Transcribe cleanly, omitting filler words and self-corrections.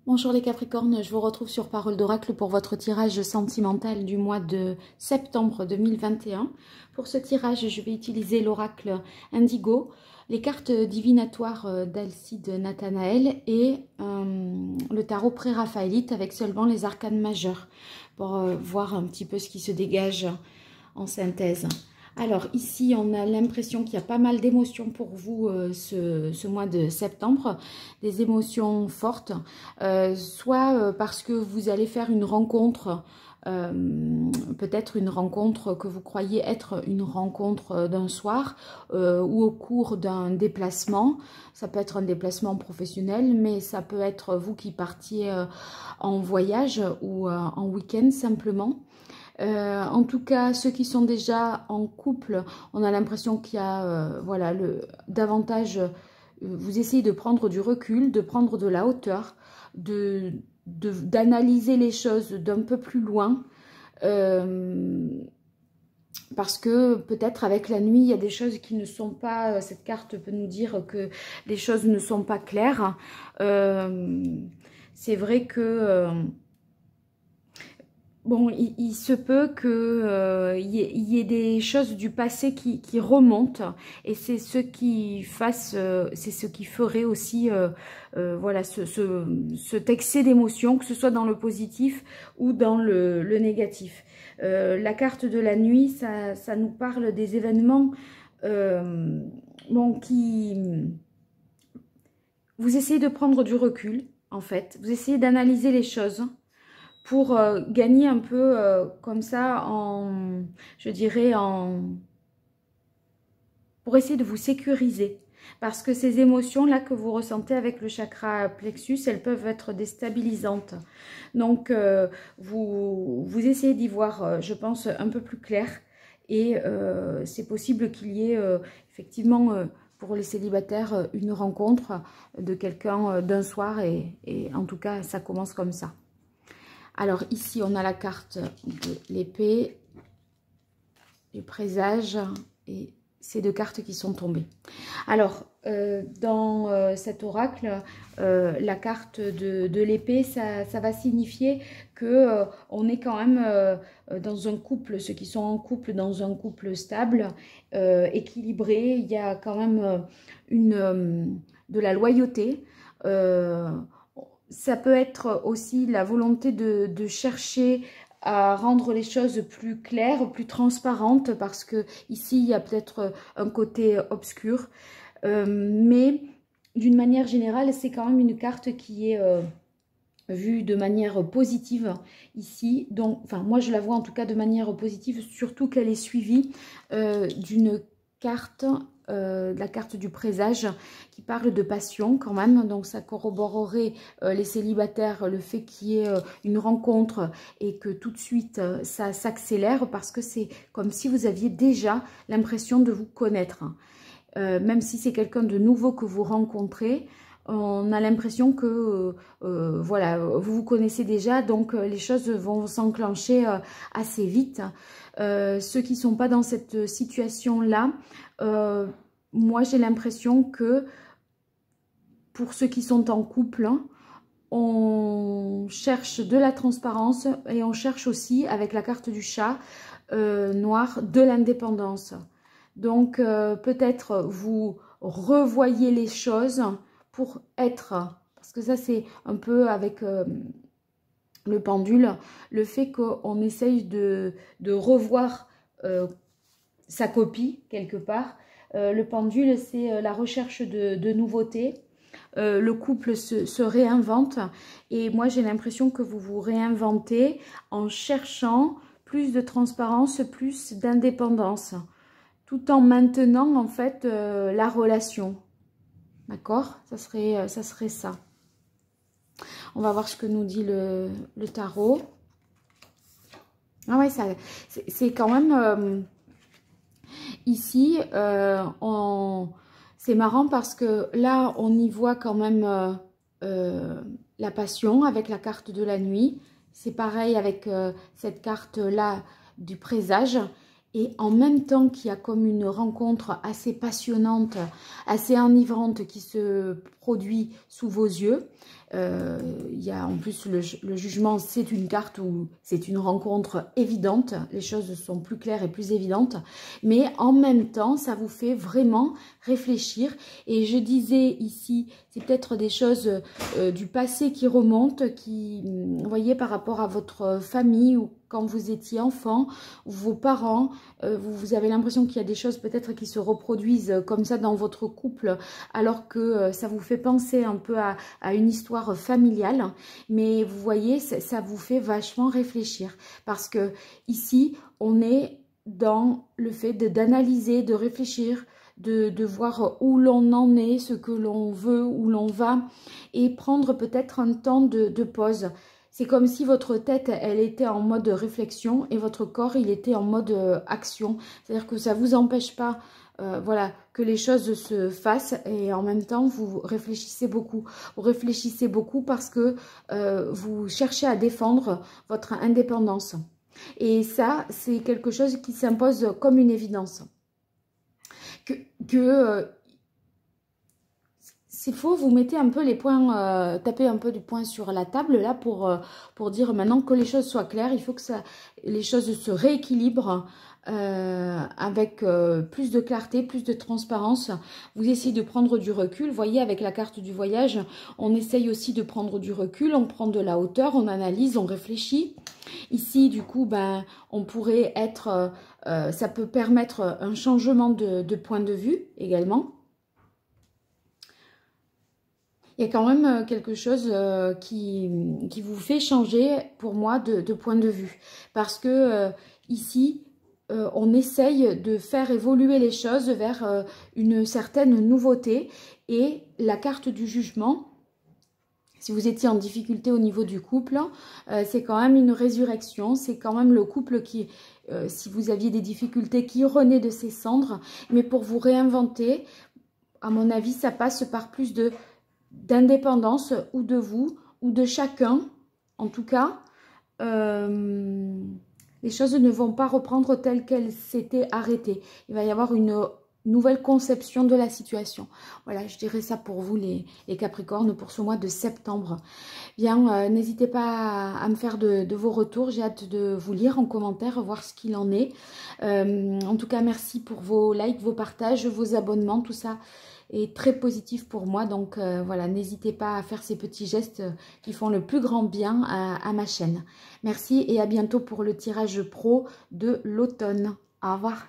Bonjour les Capricornes, je vous retrouve sur Parole d'Oracle pour votre tirage sentimental du mois de septembre 2021. Pour ce tirage, je vais utiliser l'oracle Indigo, les cartes divinatoires d'Alcide Nathanaël et le tarot pré-raphaélite avec seulement les arcanes majeurs pour voir un petit peu ce qui se dégage en synthèse. Alors ici, on a l'impression qu'il y a pas mal d'émotions pour vous ce mois de septembre, des émotions fortes, soit parce que vous allez faire une rencontre, peut-être une rencontre que vous croyez être une rencontre d'un soir ou au cours d'un déplacement. Ça peut être un déplacement professionnel, mais ça peut être vous qui partiez en voyage ou en week-end simplement. En tout cas, ceux qui sont déjà en couple, on a l'impression qu'il y a voilà, davantage, vous essayez de prendre du recul, de prendre de la hauteur, d'analyser les choses d'un peu plus loin. Parce que peut-être avec la nuit, il y a des choses qui ne sont pas, cette carte peut nous dire que les choses ne sont pas claires. C'est vrai que... bon, il se peut qu'il y ait des choses du passé qui remontent et c'est ce qui c'est ce qui ferait aussi voilà, cet excès d'émotions, que ce soit dans le positif ou dans le négatif. La carte de la nuit, ça nous parle des événements bon, vous essayez de prendre du recul, en fait. Vous essayez d'analyser les choses pour gagner un peu comme ça je dirais, pour essayer de vous sécuriser. Parce que ces émotions-là que vous ressentez avec le chakra plexus, elles peuvent être déstabilisantes. Donc, vous essayez d'y voir, je pense, un peu plus clair. Et c'est possible qu'il y ait effectivement, pour les célibataires, une rencontre de quelqu'un d'un soir. Et en tout cas, ça commence comme ça. Alors ici, on a la carte de l'épée, du présage et ces deux cartes qui sont tombées. Alors, dans cet oracle, la carte de l'épée, ça va signifier que on est quand même dans un couple, ceux qui sont en couple, dans un couple stable, équilibré. Il y a quand même de la loyauté. Ça peut être aussi la volonté de chercher à rendre les choses plus claires, plus transparentes, parce que ici, il y a peut-être un côté obscur. Mais d'une manière générale, c'est quand même une carte qui est vue de manière positive ici. Donc, enfin, moi, je la vois en tout cas de manière positive, surtout qu'elle est suivie d'une carte... la carte du présage qui parle de passion quand même, donc ça corroborerait les célibataires, le fait qu'il y ait une rencontre et que tout de suite ça s'accélère parce que c'est comme si vous aviez déjà l'impression de vous connaître. Même si c'est quelqu'un de nouveau que vous rencontrez, on a l'impression que voilà, vous vous connaissez déjà, donc les choses vont s'enclencher assez vite. Ceux qui ne sont pas dans cette situation-là, moi j'ai l'impression que pour ceux qui sont en couple, on cherche de la transparence et on cherche aussi, avec la carte du chat noir, de l'indépendance. Donc peut-être vous revoyez les choses pour être, parce que ça c'est un peu avec le pendule, le fait qu'on essaye de revoir sa copie quelque part. Le pendule, c'est la recherche de nouveautés. Le couple se réinvente et moi j'ai l'impression que vous vous réinventez en cherchant plus de transparence, plus d'indépendance, tout en maintenant en fait la relation. D'accord? Ça serait ça. On va voir ce que nous dit le tarot. Ah ouais, c'est quand même... ici, c'est marrant parce que là, on y voit quand même la passion avec la carte de la nuit. C'est pareil avec cette carte-là du présage. Et en même temps qu'il y a comme une rencontre assez passionnante, assez enivrante qui se produit sous vos yeux, il y a en plus le jugement, c'est une carte où c'est une rencontre évidente, les choses sont plus claires et plus évidentes, mais en même temps, ça vous fait vraiment réfléchir. Et je disais ici, c'est peut-être des choses du passé qui remontent, qui, vous voyez, par rapport à votre famille ou quand vous étiez enfant, ou vos parents, vous avez l'impression qu'il y a des choses peut-être qui se reproduisent comme ça dans votre couple, alors que ça vous fait penser un peu à une histoire familiale. Mais vous voyez, ça vous fait vachement réfléchir. Parce que ici, on est dans le fait d'analyser, de réfléchir, de voir où l'on en est, ce que l'on veut, où l'on va, et prendre peut-être un temps de pause. C'est comme si votre tête, elle était en mode réflexion et votre corps, il était en mode action. C'est-à-dire que ça ne vous empêche pas voilà, que les choses se fassent et en même temps, vous réfléchissez beaucoup. Vous réfléchissez beaucoup parce que vous cherchez à défendre votre indépendance. Et ça, c'est quelque chose qui s'impose comme une évidence. C'est faux, vous mettez un peu les points, tapez un peu du poing sur la table là pour dire maintenant que les choses soient claires. Il faut que les choses se rééquilibrent avec plus de clarté, plus de transparence. Vous essayez de prendre du recul. Vous voyez, avec la carte du voyage, on essaye aussi de prendre du recul. On prend de la hauteur, on analyse, on réfléchit. Ici, du coup, ben, on pourrait être... ça peut permettre un changement de point de vue également. Il y a quand même quelque chose qui vous fait changer, pour moi, de point de vue. Parce que ici, on essaye de faire évoluer les choses vers une certaine nouveauté. Et la carte du jugement, si vous étiez en difficulté au niveau du couple, c'est quand même une résurrection. C'est quand même le couple qui, si vous aviez des difficultés, qui renaît de ses cendres. Mais pour vous réinventer, à mon avis, ça passe par plus d'indépendance ou de vous ou de chacun. En tout cas, les choses ne vont pas reprendre telles qu'elles s'étaient arrêtées. Il va y avoir une nouvelle conception de la situation. Voilà, je dirais ça pour vous les Capricornes pour ce mois de septembre. Bien, n'hésitez pas à me faire de vos retours. J'ai hâte de vous lire en commentaire, voir ce qu'il en est. En tout cas, merci pour vos likes, vos partages, vos abonnements, tout ça est très positif pour moi. Donc voilà, n'hésitez pas à faire ces petits gestes qui font le plus grand bien à ma chaîne. Merci et à bientôt pour le tirage pro de l'automne. Au revoir.